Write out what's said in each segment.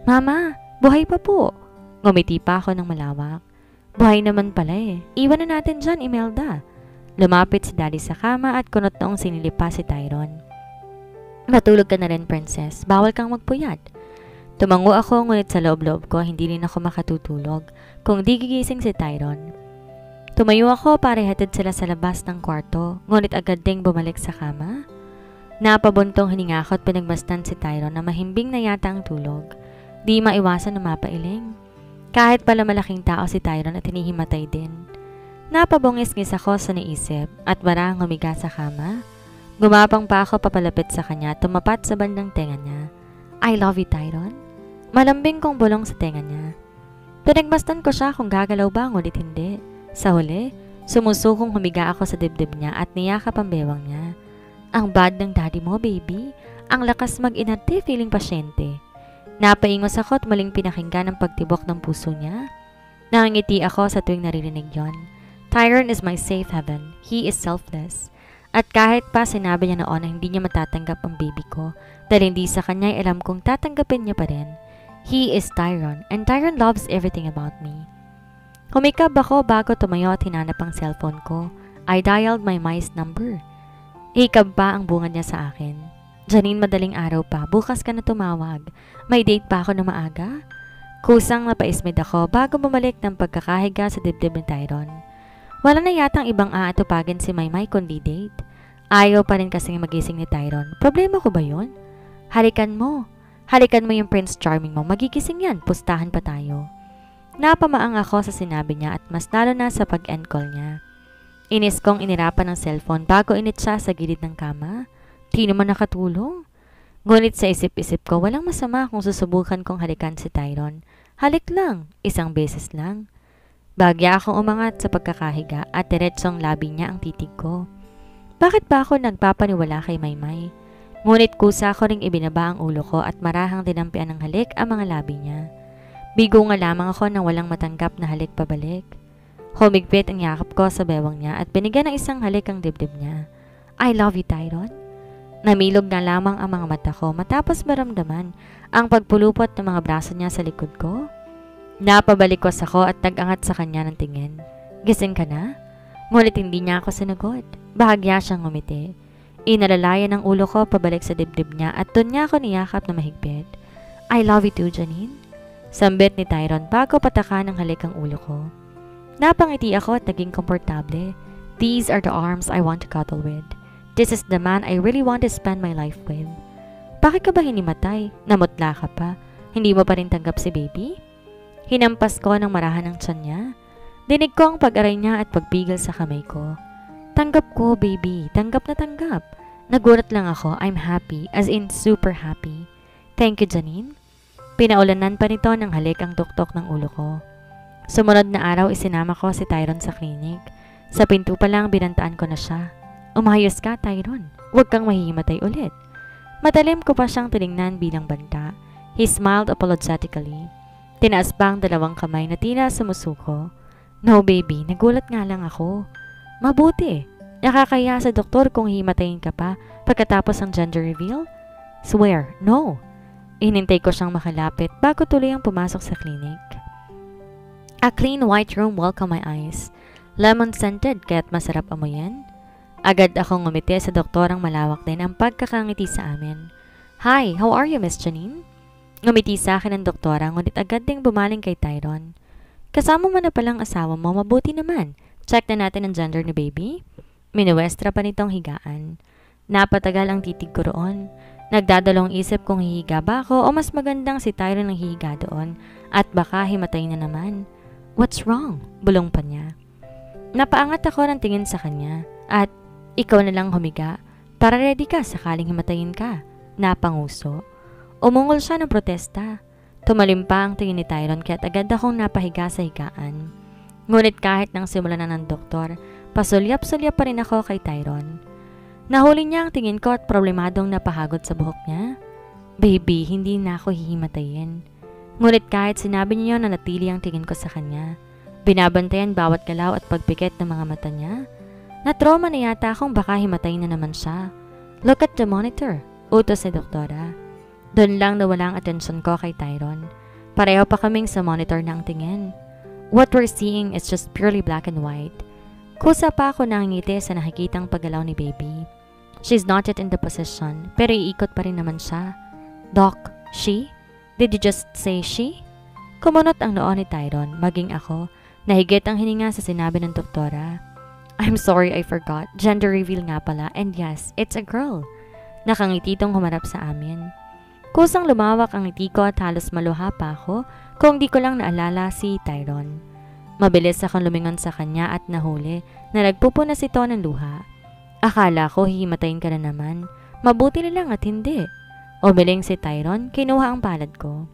Mama, buhay pa po. Ngumiti pa ako ng malawak. Buhay naman pala eh. Iwan na natin dyan, Imelda. Lumapit si Daddy sa kama at kunot noong sinilipa si Tyron. Matulog ka na rin, princess. Bawal kang magpuyat. Tumango ako ngunit sa loob-loob ko hindi rin ako makatutulog kung di gigising si Tyron. Tumayo ako para ihatid sila sa labas ng kwarto ngunit agad ding bumalik sa kama. Napabuntong hininga ko at pinagmasdan si Tyron na mahimbing na yata ang tulog. Di maiwasan na mapailing. Kahit pala malaking tao si Tyron at hinihimatay din. Napabungis-ngis ako sa naisip at barang humiga sa kama. Gumapang pa ako papalapit sa kanya at tumapat sa bandang tenga niya. I love you, Tyron. Malambing kong bulong sa tenga niya. Pinagmasdan ko siya kung gagalaw ba ngunit hindi. Sa huli, sumusukong humiga ako sa dibdib niya at niyakap ang bewang niya. Ang bad ng daddy mo, baby. Ang lakas mag-inarte, feeling pasyente. Napaingos ako at maling pinakinggan ang pagtibok ng puso niya. Nangangiti ako sa tuwing naririnig yon. Tyron is my safe haven. He is selfless. At kahit pa sinabi niya noon na hindi niya matatanggap ang baby ko, dahil hindi sa kanya ay alam kong tatanggapin niya pa rin. He is Tyron, and Tyron loves everything about me. Humikab ako bago tumayo at hinanap ang cellphone ko. I dialed my mice number. Hikab pa ang bungad niya sa akin. Janine, madaling araw pa, bukas ka na tumawag. May date pa ako na maaga? Kusang napaismid ako bago bumalik ng pagkakahiga sa dibdib ni Tyron. Wala na yatang ibang aatupagin si Maymay kundi date. Ayaw pa rin kasing magising ni Tyron. Problema ko ba yun? Halikan mo. Halikan mo yung Prince Charming mo. Magigising yan. Pustahan pa tayo. Napamaang ako sa sinabi niya at mas lalo na sa pag-end call niya. Inis kong inirapan ng cellphone bago init siya sa gilid ng kama. Di naman nakatulong. Ngunit sa isip-isip ko, walang masama kung susubukan kong halikan si Tyron. Halik lang. Isang beses lang. Bagya akong umangat sa pagkakahiga at diretsong labi niya ang titig ko. Bakit ba ako nagpapaniwala kay Maymay? Ngunit kusa ko ring ibinaba ang ulo ko at marahang dinampian ng halik ang mga labi niya. Bigo nga lamang ako nang walang matanggap na halik pabalik. Humigpit ang yakap ko sa bewang niya at binigyan ng isang halik ang dibdib niya. I love you, Tyron. Namilog na lamang ang mga mata ko matapos maramdaman ang pagpulupot ng mga braso niya sa likod ko. Napabalikos ako at nag-angat sa kanya ng tingin. Gising ka na? Ngunit hindi niya ako sinagot. Bahagya siyang ngumiti. Inalalayan ang ulo ko pabalik sa dibdib niya at doon niya ako niyakap na mahigpit. I love you too, Janine. Sambit ni Tyron bago patakan ng halik ang ulo ko. Napangiti ako at naging komportable. These are the arms I want to cuddle with. This is the man I really want to spend my life with. Bakit ka ba hinimatay? Namutla ka pa? Hindi mo pa rin tanggap si baby? Hinampas ko ng marahan ng tiyan niya. Dinig ko ang pag-aray niya at pagpigil sa kamay ko. Tanggap ko, baby. Tanggap na tanggap. Nagulat lang ako. I'm happy. As in, super happy. Thank you, Janine. Pinaulanan pa nito ng halik ang tuktok ng ulo ko. Sumunod na araw, isinama ko si Tyron sa klinik. Sa pinto pa lang, binantaan ko na siya. Umayos ka, Tyron. Huwag kang mahihimatay ulit. Matalim ko pa siyang tinignan bilang banta. He smiled apologetically. Tinaas pa ang dalawang kamay na tila sumusuko. No, baby. Nagulat nga lang ako. Mabuti. Nakakaya sa doktor kung himatayin ka pa pagkatapos ng gender reveal? Swear, no. Inintay ko siyang makalapit bago tuloy ang pumasok sa clinic. A clean white room welcomed my eyes. Lemon-scented kaya't masarap amoyin. Agad akong ngumiti sa doktorang malawak din ang pagkakangiti sa amin. Hi, how are you, Miss Janine? Ngumiti sa akin ang doktora ngunit agad ding bumaling kay Tyron. Kasama mo na palang asawa mo, mabuti naman. Check na natin ang gender ni baby. Minuwestra pa nitong higaan. Napatagal ang titig ko roon. Nagdadalong isip kung hihiga ba ako o mas magandang si Tyron ang hihiga doon at baka himatay na naman. What's wrong? Bulong pa niya. Napaangat ako ng tingin sa kanya at ikaw na lang humiga para ready ka sakaling himatayin ka. Napanguso. Umungol siya ng protesta. Tumalim pa ang tingin ni Tyron kaya't agad akong napahiga sa higaan. Ngunit kahit nang simulan na ng doktor, pasulyap-sulyap pa rin ako kay Tyron. Nahuli niya ang tingin ko at problemadong napahagod sa buhok niya. Baby, hindi na ako hihimatayin. Ngunit kahit sinabi niya na natili ang tingin ko sa kanya, binabantayan bawat galaw at pagpikit ng mga mata niya. Na-trauma na yata akong baka himatayin na naman siya. Look at the monitor, utos ni doktora. Doon lang nawala ang atensyon ko kay Tyron. Pareho pa kaming sa monitor na ang tingin. What we're seeing is just purely black and white. Kusa pa ako nangingiti sa nakikitang paggalaw ni baby. She's not yet in the position, pero iikot pa rin naman siya. Doc, she? Did you just say she? Kumunot ang noo ni Tyron, maging ako, nahigit ang hininga sa sinabi ng doktora. I'm sorry, I forgot. Gender reveal nga pala, and yes, it's a girl. Nakangiti tong humarap sa amin. Kusang lumawak ang ngiti ko at halos maluha pa ako kung di ko lang naalala si Tyron. Mabilis akong lumingon sa kanya at nahuli na nagpupunas ito ng luha. Akala ko hihimatayin ka na naman. Mabuti na lang at hindi. Umiling si Tyron, kinuha ang palad ko.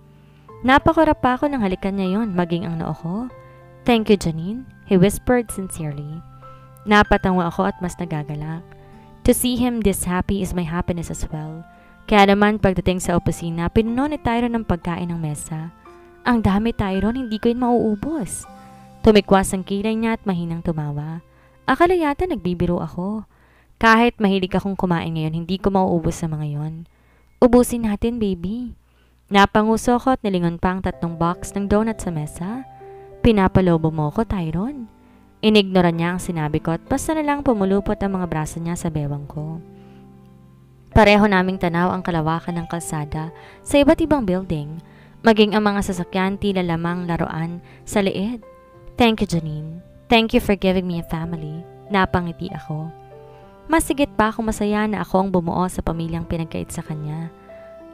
Napakurap pa ako nang halikan niya yon, maging ang noo ko. Thank you, Janine, he whispered sincerely. Napatango ako at mas nagagalak. To see him this happy is my happiness as well. Kaya naman pagdating sa opisina, pinuno ni Tyron ng pagkain ng mesa. Ang dami, Tyron, hindi ko yun mauubos. Tumikwas ang kilay niya at mahinang tumawa. Akala yata nagbibiro ako. Kahit mahilig akong kumain ngayon, hindi ko mauubos sa mga yon. Ubusin natin, baby. Napanguso ko at nilingon pa ang 3 box ng donut sa mesa. Pinapalobo mo ko, Tyron. Inignora niya ang sinabi ko at basta na lang pumulupot ang mga braso niya sa bewang ko. Pareho naming tanaw ang kalawakan ng kalsada sa iba't ibang building, maging ang mga sasakyan tila lamang laruan sa liit. Thank you, Janine. Thank you for giving me a family. Napangiti ako. Masigit pa akong masaya na ako ang bumuo sa pamilyang pinagkait sa kanya.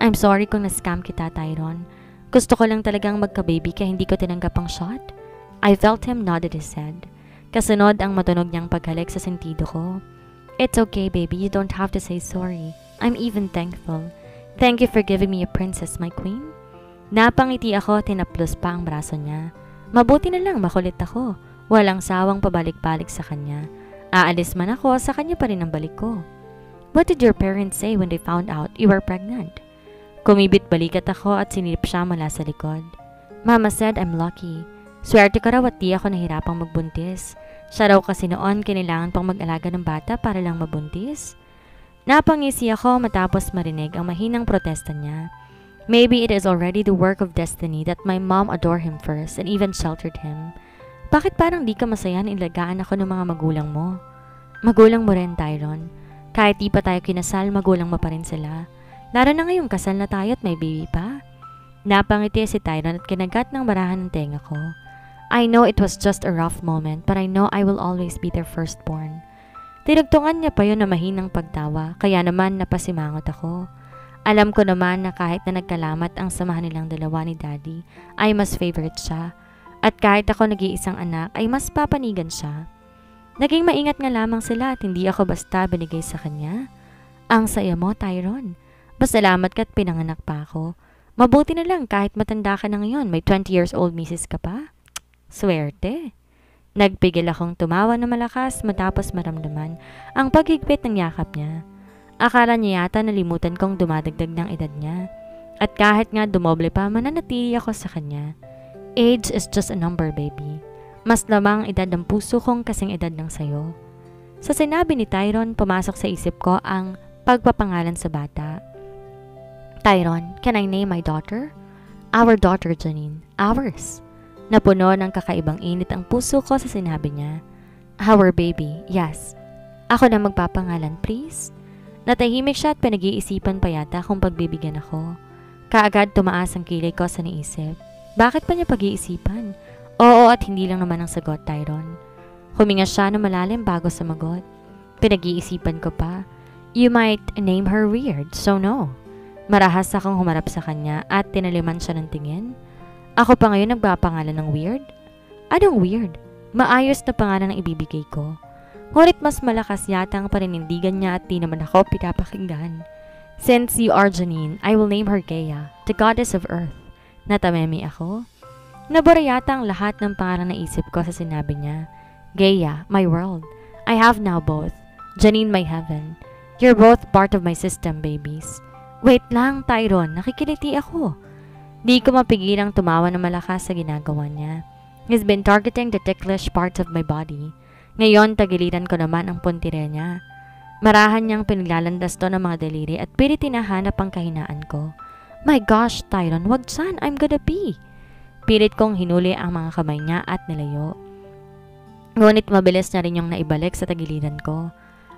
I'm sorry kung na-scam kita, Tyron. Gusto ko lang talagang magka-baby kaya hindi ko tinanggap ang shot. I felt him nodded his head. Kasunod ang matunog niyang paghalik sa sentido ko. It's okay, baby. You don't have to say sorry. I'm even thankful. Thank you for giving me a princess, my queen. Napangiti ako, tinaplos pa ang braso niya. Mabuti na lang makulit ako. Walang sawang pabalik-balik sa kanya. Aalis man ako, sa kanya pa rin ang balik ko. What did your parents say when they found out you were pregnant? Kumibit balikat ako at sinilip siya mula sa likod. Mama said I'm lucky. Swerte ko raw at di ako nahirapang magbuntis. Siya raw kasi noon kailangan pang mag-alaga ng bata para lang mabuntis. Napangisi ako matapos marinig ang mahinang protesta niya. Maybe it is already the work of destiny that my mom adored him first and even sheltered him. Bakit parang di ka masaya na ilagaan ako ng mga magulang mo? Magulang mo rin, Tyron. Kahit di pa tayo kinasal, magulang mo pa rin sila. Lalo na ngayong kasal na tayo at may baby pa. Napangiti si Tyron at kinagat ng marahan ng tenga ko. I know it was just a rough moment, but I know I will always be their firstborn. Tinugtungan niya pa yun na mahinang pagtawa, kaya naman napasimangot ako. Alam ko naman na kahit na nagkalamat ang samahan nilang dalawa ni Daddy, ay mas favorite siya. At kahit ako nag-iisang anak, ay mas papanigan siya. Naging maingat nga lamang sila at hindi ako basta binigay sa kanya. Ang saya mo, Tyron. Pasalamat ka at pinanganak pa ako. Mabuti na lang kahit matanda ka na ngayon, may 20 years old misis ka pa. Swerte. Nagpigil akong tumawa na malakas matapos maramdaman ang paghigpit ng yakap niya. Akala niya yata nalimutan kong dumadagdag ng edad niya. At kahit nga dumoble pa, mananatili ako sa kanya. Age is just a number, baby. Mas lamang edad ng puso kong kasing edad ng sayo. Sa sinabi ni Tyron, pumasok sa isip ko ang pagpapangalan sa bata. Tyron, can I name my daughter? Our daughter, Janine. Ours. Napuno ng kakaibang init ang puso ko sa sinabi niya. Our baby, yes. Ako na magpapangalan, please. Natahimik siya at pinag-iisipan pa yata kung pagbibigyan ako. Kaagad tumaas ang kilay ko sa naisip. Bakit pa niya pag-iisipan? Oo at hindi lang naman ang sagot, Tyron. Huminga siya na malalim bago sumagot. Pinag-iisipan ko pa. You might name her weird, so no. Marahas akong humarap sa kanya at tinaliman siya ng tingin. Ako pa ngayon nagpapangalan ng weird? Anong weird? Maayos na pangalan ang ibibigay ko. Ngunit mas malakas yata ang paninindigan niya at di naman ako pinapakinggan. Since you are Janine, I will name her Gaia, the goddess of earth. Natamemi ako. Nabura yata ang lahat ng pangalan na isip ko sa sinabi niya. Gaia, my world. I have now both. Janine, my heaven. You're both part of my system, babies. Wait lang, Tyron. Nakikiliti ako. Di ko mapigilang tumawa na malakas sa ginagawa niya. He's been targeting the ticklish parts of my body. Ngayon, tagiliran ko naman ang puntire niya. Marahan niyang pinaglalandas to ng mga daliri at pilit hinahanap ang kahinaan ko. My gosh, Tyron, wag dyan, I'm gonna pee. Pilit kong hinuli ang mga kamay niya at nilayo. Ngunit mabilis na rin yung naibalik sa tagiliran ko.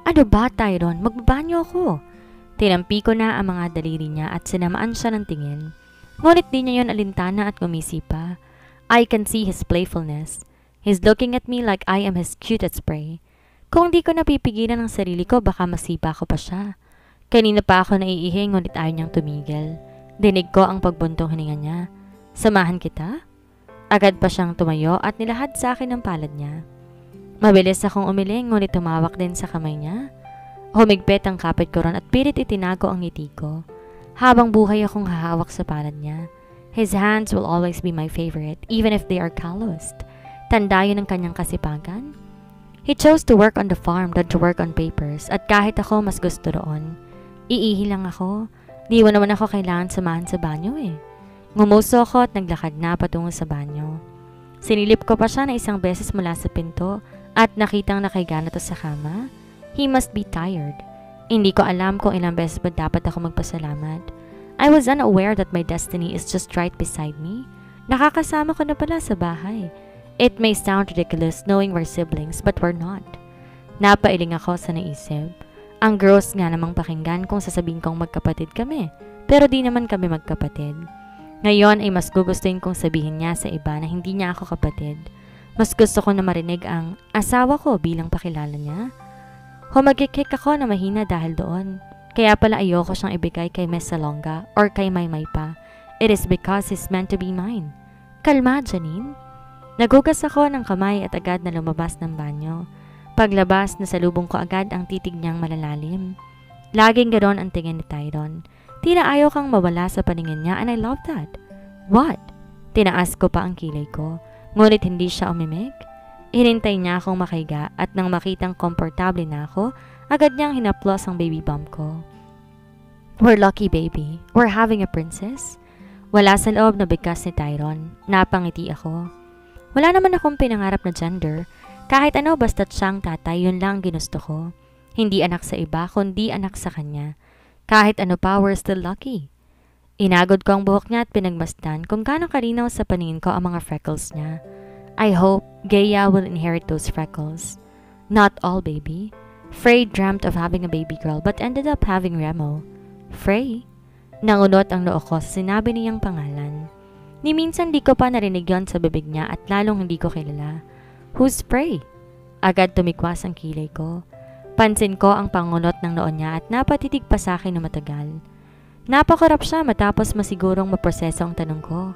Ano ba, Tyron? Magbabanyo ako. Tinampi ko na ang mga daliri niya at sinamaan siya ng tingin. Ngunit di niya yon alintana at gumisi pa. I can see his playfulness. He's looking at me like I am his cutest prey. Kung di ko napipigilan ang sarili ko, baka masipa ko pa siya. Kanina pa ako naiihi, ngunit ayaw niyang tumigil. Dinig ko ang pagbuntong hininga niya. Samahan kita? Agad pa siyang tumayo at nilahad sa akin ang palad niya. Mabilis akong umiling, ngunit tumawak din sa kamay niya. Humigpit ang kapit ko ron at pilit itinago ang ngiti ko. Habang buhay akong hahawak sa palad niya. His hands will always be my favorite, even if they are calloused. Tanda yun ang kanyang kasipagan. He chose to work on the farm than to work on papers, at kahit ako mas gusto roon. Iihi lang ako. Di mo naman ako kailangan samahan sa banyo eh. Ngumuso ako at naglakad na patungo sa banyo. Sinilip ko pa siya na isang beses mula sa pinto at nakitang nakahiga na to sa kama. He must be tired. Hindi ko alam kung ilang beses ba dapat ako magpasalamat. I was unaware that my destiny is just right beside me. Nakakasama ko na pala sa bahay. It may sound ridiculous knowing we're siblings, but we're not. Napailing ako sa naisip. Ang gross nga namang pakinggan kung sasabihin kong magkapatid kami, pero di naman kami magkapatid. Ngayon ay mas gugustuhin kong sabihin niya sa iba na hindi niya ako kapatid. Mas gusto ko na marinig ang asawa ko bilang pakilala niya. Humagkikik ako na mahina dahil doon. Kaya pala ayoko siyang ibigay kay Miss Salonga or kay Maymay pa. It is because he's meant to be mine. Kalma, Janine. Nagugas ako ng kamay at agad na lumabas ng banyo. Paglabas, nasalubong ko agad ang titig niyang malalalim. Laging ganon ang tingin ni Tyron. Tila ayaw kang mawala sa paningin niya and I love that. What? Tinaas ko pa ang kilay ko, ngunit hindi siya umimik. Hinintay niya akong makahiga at nang makitang komportable na ako, agad niyang hinaplos ang baby bump ko. We're lucky, baby. We're having a princess. Wala sa loob na bigkas ni Tyron. Napangiti ako. Wala naman akong pinangarap na gender. Kahit ano basta't siyang tatay, yun lang ginusto ko. Hindi anak sa iba, kundi anak sa kanya. Kahit ano pa, we're still lucky. Inagod ko ang buhok niya at pinagmasdan kung gaano kalinaw sa paningin ko ang mga freckles niya. I hope Gaya will inherit those freckles. Not all, baby. Frey dreamt of having a baby girl but ended up having Remo. Frey? Nangunot ang noo ko sa sinabi niyang pangalan. Ni minsan di ko pa narinig yon sa bibig niya at lalong hindi ko kilala. Who's Frey? Agad tumikwas ang kilay ko. Pansin ko ang pangunot ng noo niya at napatitig pa sa akin na matagal. Napakarap siya matapos masigurong maproseso ang tanong ko.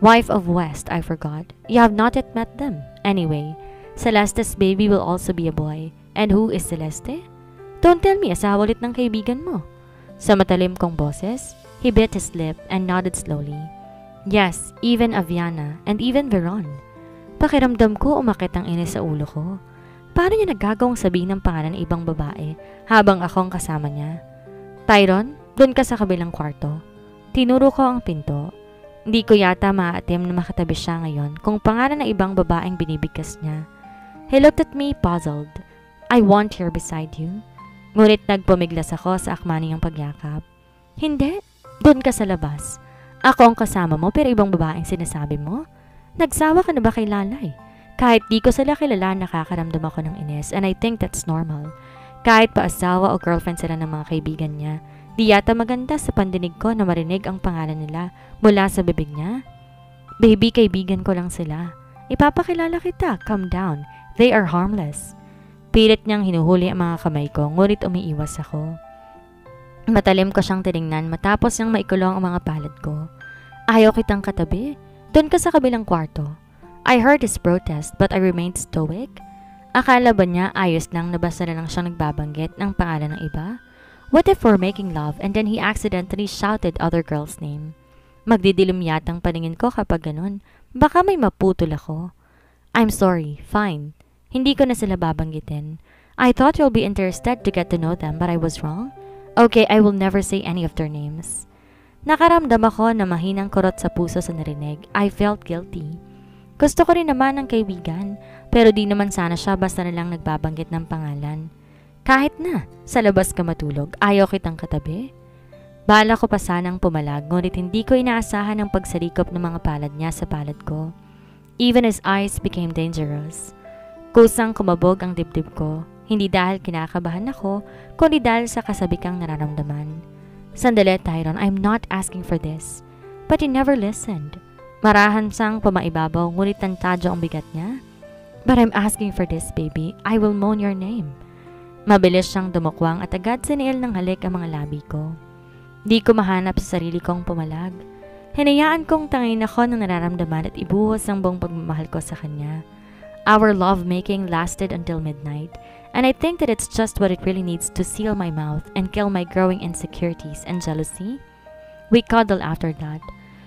Wife of West, I forgot. You have not yet met them. Anyway, Celeste's baby will also be a boy. And who is Celeste? Don't tell me asawa ulit ng kaibigan mo. Sa matalim kong boses, he bit his lip and nodded slowly. Yes, even Aviana and even Veron. Pakiramdam ko umakit ang inis sa ulo ko. Paano niya nagagawang sabihin ng pangalan ng ibang babae habang akong kasama niya? Tyron, doon ka sa kabilang kwarto. Tinuro ko ang pinto. Hindi ko yata maaatim na makatabi siya ngayon kung pangalan ng ibang babaeng binibigkas niya. He looked at me puzzled. I want here beside you. Ngunit nagpumiglas ako sa akma niyang pagyakap. Hindi, doon ka sa labas. Ako ang kasama mo pero ibang babaeng sinasabi mo? Nagsawa ka na ba kay Lalay? Kahit di ko sila kilala, nakakaramdam ako ng inis and I think that's normal. Kahit pa asawa o girlfriend sila ng mga kaibigan niya, di yata maganda sa pandinig ko na marinig ang pangalan nila mula sa bibig niya. Baby, kaibigan ko lang sila. Ipapakilala kita, calm down. They are harmless. Pilit niyang hinuhuli ang mga kamay ko, ngunit umiiwas ako. Matalim ko siyang tiningnan matapos niyang maikulong ang mga palad ko. Ayaw kitang katabi. Doon ka sa kabilang kwarto. I heard his protest but I remained stoic. Akala ba niya ayos lang na basta na lang siyang nagbabanggit ng pangalan ng iba? What if we're making love and then he accidentally shouted other girl's name? Magdidilim yatang paningin ko kapag ganun. Baka may maputol ako. I'm sorry, fine. Hindi ko na sila babanggitin. I thought you'll be interested to get to know them but I was wrong. Okay, I will never say any of their names. Nakaramdam ako na mahinang kurot sa puso sa narinig. I felt guilty. Gusto ko rin naman ng kaibigan, pero di naman sana siya basta na lang nagbabanggit ng pangalan. Kahit na, sa labas ka matulog, ayaw kitang katabi. Bala ko pa sanang pumalag, ngunit hindi ko inaasahan ang pagsalikop ng mga palad niya sa palad ko. Even his eyes became dangerous. Kusang kumabog ang dibdib ko, hindi dahil kinakabahan ako, kundi dahil sa kasabikang nararamdaman. Sandali, Tyron, I'm not asking for this. But he never listened. Marahan siyang pumaibabaw, ngunit tantadyo ang bigat niya. But I'm asking for this, baby. I will moan your name. Mabilis siyang dumukwang at agad siniil ng halik ang mga labi ko. Di ko mahanap sa sarili kong pumalag. Hinayaan kong tangin ako ng nararamdaman at ibuhos ang buong pagmamahal ko sa kanya. Our lovemaking lasted until midnight, and I think that it's just what it really needs to seal my mouth and kill my growing insecurities and jealousy. We cuddled after that.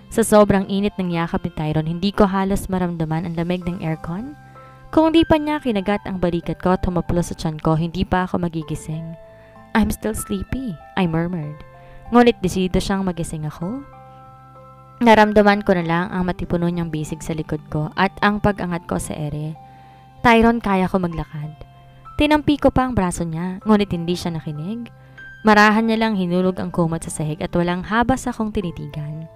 Sa sobrang init ng yakap ni Tyron, hindi ko halos maramdaman ang lamig ng aircon. Kung di pa niya kinagat ang balikat ko at humaplos sa tiyan ko, hindi pa ako magigising. I'm still sleepy, I murmured. Ngunit desidido siyang magising ako. Naramdaman ko na lang ang matipuno niyang bisig sa likod ko at ang pag-angat ko sa ere. Tyron, kaya ko maglakad. Tinampi ko pa ang braso niya, ngunit hindi siya nakinig. Marahan niya lang hinulog ang kumot sa sahig at walang habas akong tinitigan.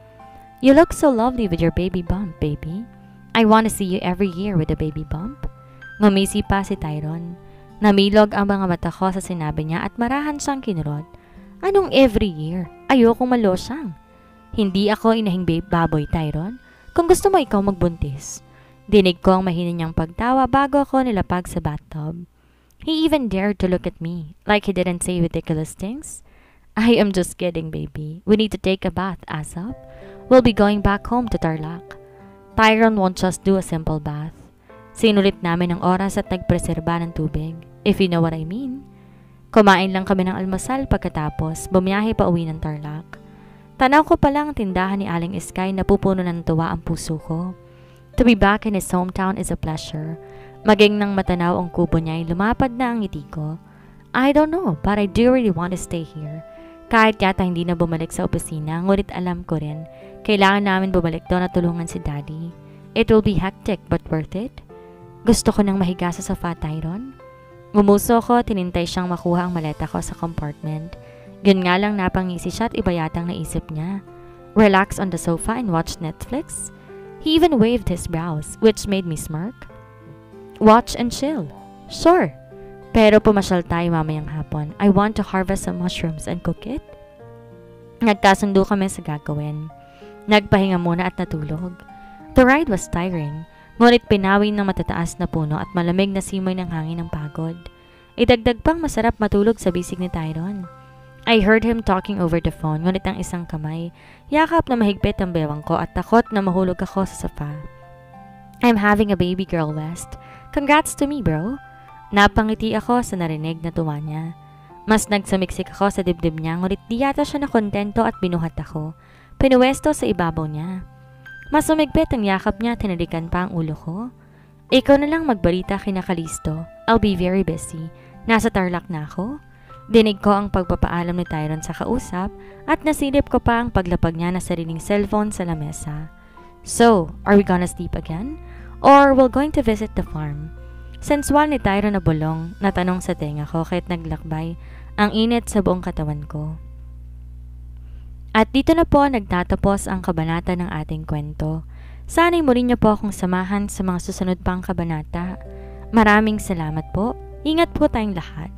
You look so lovely with your baby bump, baby. I want to see you every year with a baby bump. Ngumisi pa si Tyron. Namilog ang mga mata ko sa sinabi niya at marahan siyang kinurot. Anong every year? Ayokong malosyang. Hindi ako inahing baboy, Tyron. Kung gusto mo ikaw magbuntis. Dinig ko ang mahina niyang pagtawa bago ako nilapag sa bathtub. He even dared to look at me, like he didn't say ridiculous things. I am just kidding, baby. We need to take a bath ASAP. We'll be going back home to Tarlac. Tyron won't just do a simple bath. Sinulit namin ang oras at nagpreserba ng tubig, if you know what I mean. Kumain lang kami ng almusal pagkatapos, bumiyahe pa uwi ng Tarlac. Tanaw ko palang tindahan ni Aling Iskay na pupuno ng tuwa ang puso ko. To be back in his hometown is a pleasure. Maging nang matanaw ang kubo niya ay lumapad na ang ngiti ko. I don't know, but I do really want to stay here. Kahit yata hindi na bumalik sa opisina, ngunit alam ko rin, kailangan namin bumalik doon at tulungan si Daddy. It will be hectic but worth it. Gusto ko nang mahiga sa sofa, Tyron. Ngumuso ko, tinintay siyang makuha ang maleta ko sa compartment. Yun nga lang napangisi siya at iba yatang naisip niya. Relax on the sofa and watch Netflix? He even waved his brows, which made me smirk. Watch and chill. Sure. Pero pumasyal tayo mamayang hapon. I want to harvest some mushrooms and cook it. Nagkasundo kami sa gagawin. Nagpahinga muna at natulog. The ride was tiring, ngunit pinawin ng matataas na puno at malamig na simoy ng hangin ng pagod. Idagdag pang masarap matulog sa bisig ni Tyron. I heard him talking over the phone, ngunit ang isang kamay, yakap na mahigpit ang bewang ko at takot na mahulog ako sa sofa. I'm having a baby girl, West. Congrats to me, bro. Napangiti ako sa narinig na tuwa niya. Mas nagsamiksik ako sa dibdib niya, ngunit di yata siya nakontento at binuhat ako. Pinuwesto sa ibabaw niya. Mas umigpit ang yakap niya, tinalikan pa ang ulo ko. Ikaw na lang magbalita kina Kalisto. I'll be very busy. Nasa Tarlac na ako. Dinig ko ang pagpapaalam ni Tyron sa kausap at nasilip ko pa ang paglapag niya na sariling cellphone sa lamesa. So, are we gonna sleep again? Or we're going to visit the farm? Sensual ni Tyron na bulong, natanong sa tenga ko kahit naglakbay ang init sa buong katawan ko. At dito na po nagtatapos ang kabanata ng ating kwento. Sana'y muli niyo po akong samahan sa mga susunod pang kabanata. Maraming salamat po. Ingat po tayong lahat.